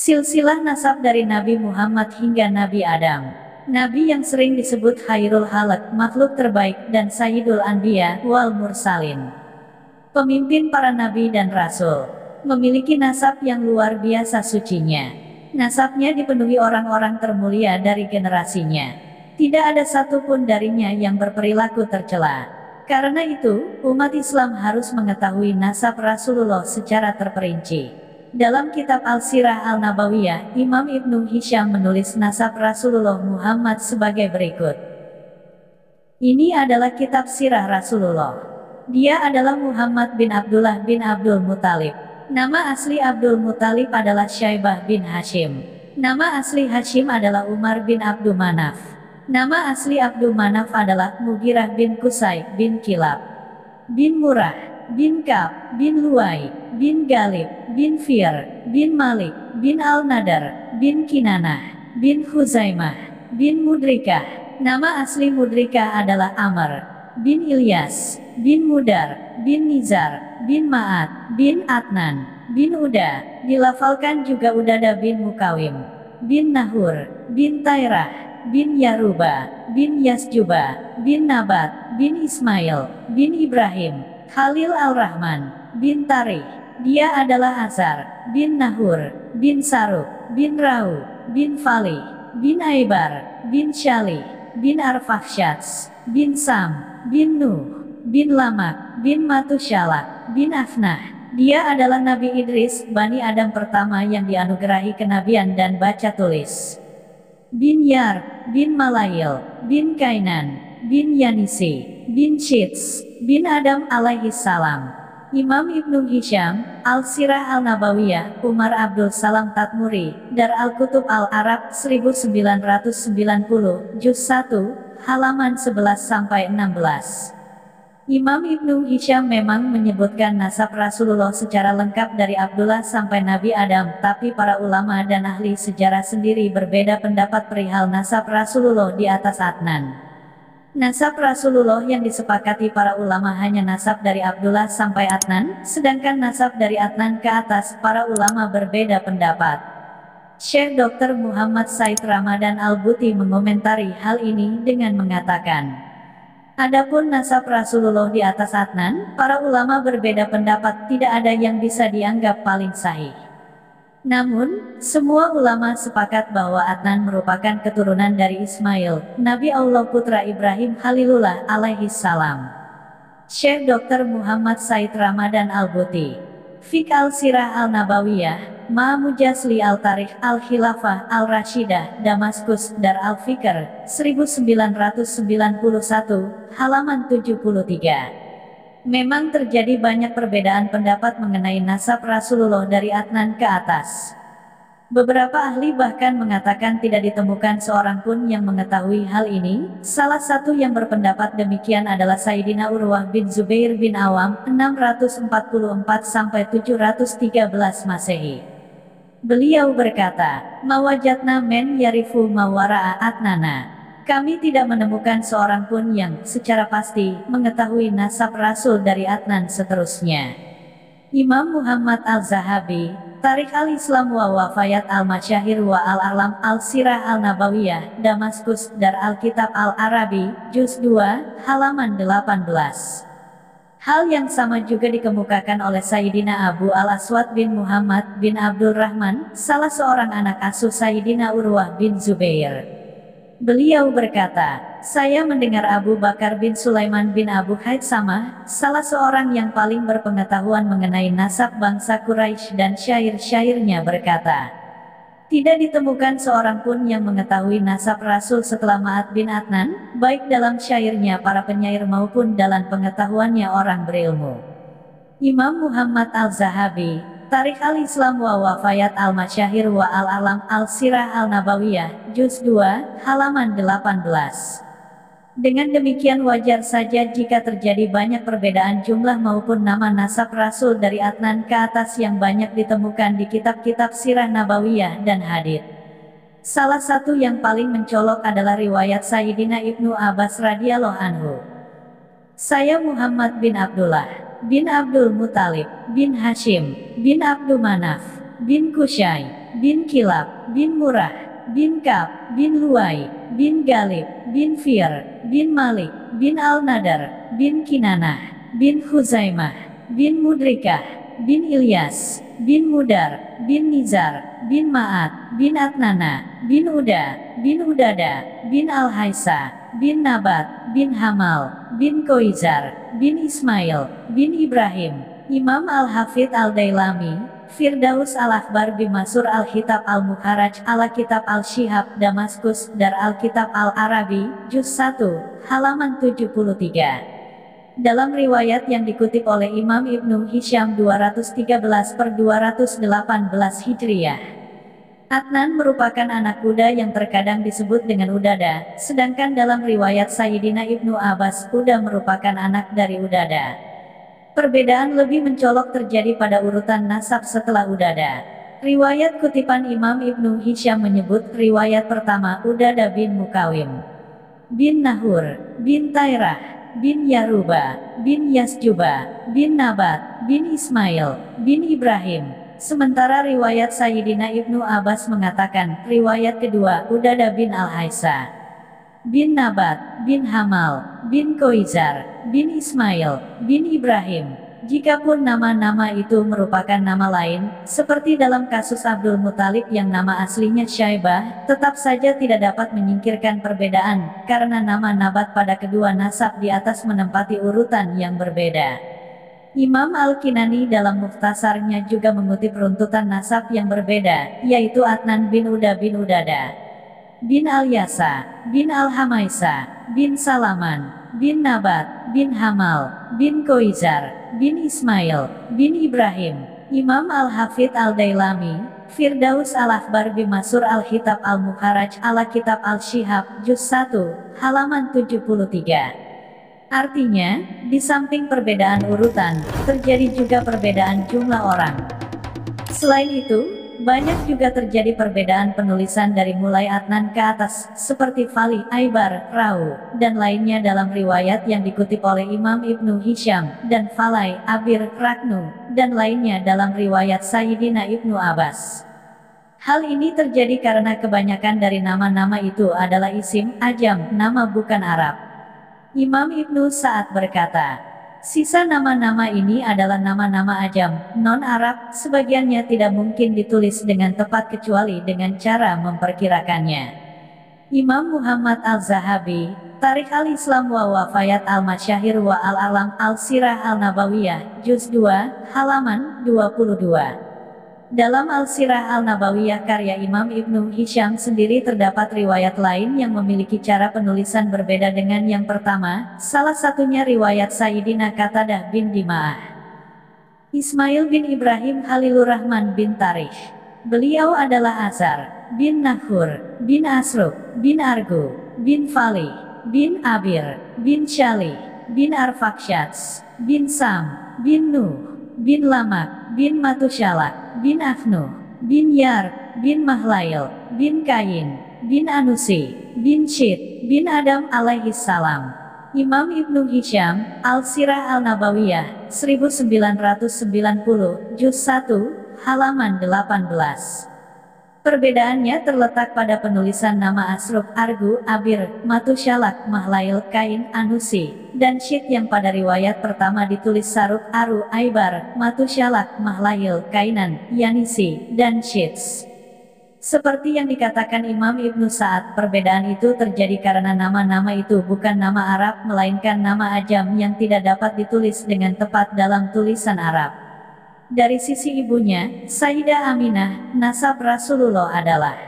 Silsilah nasab dari Nabi Muhammad hingga Nabi Adam. Nabi yang sering disebut Khairul Khalq, makhluk terbaik, dan Sayyidul Anbiya wal Mursalin. Pemimpin para nabi dan rasul. Memiliki nasab yang luar biasa sucinya. Nasabnya dipenuhi orang-orang termulia dari generasinya. Tidak ada satupun darinya yang berperilaku tercela. Karena itu, umat Islam harus mengetahui nasab Rasulullah secara terperinci. Dalam kitab Al-Sirah Al-Nabawiyah, Imam Ibnu Hisham menulis nasab Rasulullah Muhammad sebagai berikut. Ini adalah kitab sirah Rasulullah. Dia adalah Muhammad bin Abdullah bin Abdul Muthalib. Nama asli Abdul Muthalib adalah Syaibah bin Hashim. Nama asli Hashim adalah Umar bin Abdul Manaf. Nama asli Abdul Manaf adalah Mughirah bin Qusay bin Kilab bin Murrah bin Ka'b bin Luwai bin Galib bin Fir bin Malik bin Al-Nadar bin Kinanah bin Huzaimah bin Mudrikah. Nama asli Mudrikah adalah Amr bin Ilyas bin Mudar bin Nizar bin Ma'ad bin Adnan bin Uda. Dilafalkan juga Udada bin Mukawim bin Nahur bin Tairah bin Yaruba bin Yasjuba bin Nabat bin Ismail bin Ibrahim Khalil Al-Rahman bin Tarikh. Dia adalah Azar bin Nahur bin Saruk bin Rau bin Falih bin Aibar bin Syalih bin Arfakhsyats bin Sam bin Nuh bin Lamak bin Matusyalah bin Afnah. Dia adalah Nabi Idris, Bani Adam pertama yang dianugerahi kenabian dan baca tulis. Bin Yar bin Malayil bin Kainan bin Yanisi bin Syits bin Adam alaihi salam. Imam Ibnu Hisham, Al-Sirah Al-Nabawiyah, Umar Abdul Salam Tatmuri, Dar Al-Kutub Al-Arab 1990, Juz 1, halaman 11-16. Imam Ibnu Hisham memang menyebutkan nasab Rasulullah secara lengkap dari Abdullah sampai Nabi Adam, tapi para ulama dan ahli sejarah sendiri berbeda pendapat perihal nasab Rasulullah di atas Adnan. Nasab Rasulullah yang disepakati para ulama hanya nasab dari Abdullah sampai Adnan, sedangkan nasab dari Adnan ke atas para ulama berbeda pendapat. Syekh Dr. Muhammad Said Ramadan Al-Buti mengomentari hal ini dengan mengatakan, adapun nasab Rasulullah di atas Adnan, para ulama berbeda pendapat, tidak ada yang bisa dianggap paling sahih. Namun, semua ulama sepakat bahwa Adnan merupakan keturunan dari Ismail, Nabi Allah putra Ibrahim Khalilullah alaihi salam. Syekh Dr. Muhammad Said Ramadan Al-Buti. Fiqh Al-Sirah Al-Nabawiyah, Ma'mujasli Al-Tarikh Al-Khilafah Al-Rashidah, Damaskus, Dar Al-Fikr, 1991, halaman 73. Memang terjadi banyak perbedaan pendapat mengenai nasab Rasulullah dari Adnan ke atas. Beberapa ahli bahkan mengatakan tidak ditemukan seorang pun yang mengetahui hal ini. Salah satu yang berpendapat demikian adalah Sayyidina Urwah bin Zubair bin Awam, 644-713 Masehi. Beliau berkata, "Mawajatna men yarifu mawara'a Adnana." Kami tidak menemukan seorang pun yang secara pasti mengetahui nasab Rasul dari Adnan seterusnya. Imam Muhammad Al-Zahabi, Tarikh Al-Islam wa Wafayat Al-Masyahir wa Al-Alam Al-Sirah Al-Nabawiyah, Damaskus, Dar Al-Kitab Al-Arabi, Juz 2, halaman 18. Hal yang sama juga dikemukakan oleh Sayyidina Abu Al-Aswad bin Muhammad bin Abdul Rahman, salah seorang anak asuh Sayyidina Urwah bin Zubair. Beliau berkata, saya mendengar Abu Bakar bin Sulaiman bin Abu Haitsamah, salah seorang yang paling berpengetahuan mengenai nasab bangsa Quraisy dan syair-syairnya berkata, tidak ditemukan seorang pun yang mengetahui nasab Rasul setelah Ma'ad bin Adnan, baik dalam syairnya para penyair maupun dalam pengetahuannya orang berilmu. Imam Muhammad Al-Zahabi, Tarikh Al-Islam wa Wafayat Al-Masyahir wa Al-Alam Al-Sirah Al-Nabawiyah, Juz 2, halaman 18. Dengan demikian wajar saja jika terjadi banyak perbedaan jumlah maupun nama nasab Rasul dari Adnan ke atas yang banyak ditemukan di kitab-kitab Sirah Nabawiyah dan Hadits. Salah satu yang paling mencolok adalah riwayat Sayyidina Ibnu Abbas radhiyallahu anhu. Saya Muhammad bin Abdullah bin Abdul Muthalib bin Hashim bin Abdul Manaf bin Qusay bin Kilab, bin Murrah, bin Kab, bin Luai, bin Galib, bin Fir, bin Malik, bin Al-Nadar, bin Kinanah, bin Huzaimah, bin Mudrikah, bin Ilyas, bin Mudar, bin Nizar, bin Ma'at, bin Adnana, bin Uda, bin Udada, bin Al-Haisa, bin Nabat, bin Hamal, bin Koizar, bin Ismail, bin Ibrahim, Imam Al-Hafidh Al-Dailami, Firdaus Al-Akhbar Bimasur Al-Kitab Al-Mukharaj ala Kitab Al-Shihab Damaskus Dar Al-Kitab Al-Arabi, Juz 1, halaman 73. Dalam riwayat yang dikutip oleh Imam Ibnu Hisham 213/218 Hijriyah, Adnan merupakan anak Uda yang terkadang disebut dengan Udada, sedangkan dalam riwayat Sayyidina Ibnu Abbas, Uda merupakan anak dari Udada. Perbedaan lebih mencolok terjadi pada urutan nasab setelah Udada. Riwayat kutipan Imam Ibnu Hisham menyebut riwayat pertama Udada bin Mukawim, bin Nahur, bin Tairah, bin Yaruba, bin Yasjuba, bin Nabat, bin Ismail, bin Ibrahim. Sementara riwayat Sayyidina Ibnu Abbas mengatakan, riwayat kedua Udada bin Al-Haisa, bin Nabat, bin Hamal, bin Koizar, bin Ismail, bin Ibrahim. Jikapun nama-nama itu merupakan nama lain, seperti dalam kasus Abdul Muthalib yang nama aslinya Syaibah, tetap saja tidak dapat menyingkirkan perbedaan, karena nama Nabat pada kedua nasab di atas menempati urutan yang berbeda. Imam Al-Kinani dalam Mukhtasarnya juga mengutip runtutan nasab yang berbeda, yaitu Adnan bin Uda bin Udada, bin Al-Yasa, bin Al-Hamaisa, bin Salaman, bin Nabat, bin Hamal, bin Koizar, bin Ismail, bin Ibrahim. Imam Al-Hafidh Al-Dailami, Firdaus Al-Akhbar Bimasur Al-Kitab Al-Mukharaj ala Kitab Al-Shihab, Juz 1, halaman 73. Artinya, di samping perbedaan urutan, terjadi juga perbedaan jumlah orang. Selain itu, banyak juga terjadi perbedaan penulisan dari mulai Adnan ke atas, seperti Fali, Aibar, Rau, dan lainnya dalam riwayat yang dikutip oleh Imam Ibnu Hisham, dan Falai, Abir, Raknu, dan lainnya dalam riwayat Sayyidina Ibnu Abbas. Hal ini terjadi karena kebanyakan dari nama-nama itu adalah isim, ajam, nama bukan Arab. Imam Ibnu Sa'ad berkata, sisa nama-nama ini adalah nama-nama ajam, non-Arab, sebagiannya tidak mungkin ditulis dengan tepat kecuali dengan cara memperkirakannya. Imam Muhammad Al-Zahabi, Tarikh Al-Islam wa Wafayat Al-Masyahir wa Al-Alam Al-Sirah Al-Nabawiyah, Juz 2, halaman 22. Dalam Al-Sirah Al-Nabawiyah karya Imam Ibnu Hisham sendiri terdapat riwayat lain yang memiliki cara penulisan berbeda dengan yang pertama, salah satunya riwayat Sayyidina Qatadah bin Dima'ah. Ismail bin Ibrahim Khalilur Rahman bin Tarikh. Beliau adalah Azar, bin Nahur, bin Asruk, bin Argu, bin Fali, bin Abir, bin Syali, bin Arfaksyats, bin Sam, bin Nuh, bin Lamak, bin Matushalak, bin Afnuh, bin Yar, bin Mahlail, bin Kain, bin Anusi, bin Syid, bin Adam alaihissalam. Imam Ibnu Hisham, Al-Sirah Al-Nabawiyah, 1990, Juz 1, halaman 18. Perbedaannya terletak pada penulisan nama Asruk, Argu, Abir, Matushalak, Mahlail, Kain, Anusi, dan Syid yang pada riwayat pertama ditulis Saruk, Aru, Aibar, Matushalak, Mahlail, Kainan, Yanisi, dan Syids. Seperti yang dikatakan Imam Ibnu Sa'ad, perbedaan itu terjadi karena nama-nama itu bukan nama Arab melainkan nama ajam yang tidak dapat ditulis dengan tepat dalam tulisan Arab. Dari sisi ibunya, Sayyidah Aminah, nasab Rasulullah adalah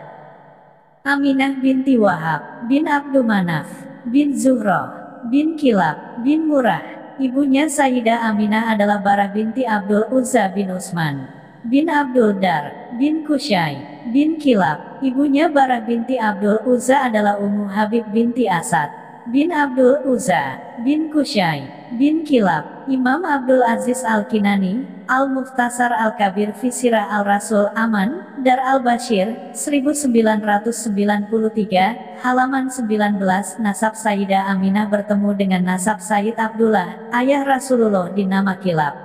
Aminah binti Wahab, bin Abdu Manaf, bin Zuhroh, bin Kilab, bin Murrah. Ibunya Sayyidah Aminah adalah Barah binti Abdul Uzza bin Utsman, bin Abdul Dar, bin Kusyai, bin Kilab. Ibunya Barah binti Abdul Uzza adalah Ummu Habib binti Asad, bin Abdul Uzza, bin Kusyai, bin Kilab. Imam Abdul Aziz Al-Kinani, Al-Mukhtasar Al-Kabir fi Sirah Al-Rasul Aman, Dar Al-Bashir, 1993, halaman 19. Nasab Sayyidah Aminah bertemu dengan nasab Sayyid Abdullah, ayah Rasulullah di nama Kilab.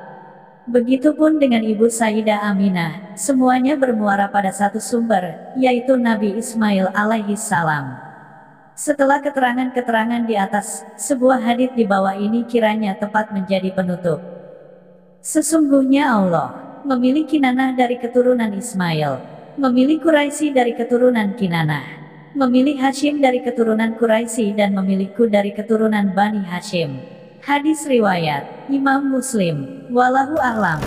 Begitupun dengan ibu Sayyidah Aminah, semuanya bermuara pada satu sumber, yaitu Nabi Ismail alaihi salam. Setelah keterangan-keterangan di atas, sebuah hadits di bawah ini kiranya tepat menjadi penutup. Sesungguhnya Allah memilih Kinanah dari keturunan Ismail, memilih Quraisy dari keturunan Kinanah, memilih Hashim dari keturunan Quraisy dan memilihku dari keturunan Bani Hashim. Hadis riwayat Imam Muslim. Wallahu a'lam.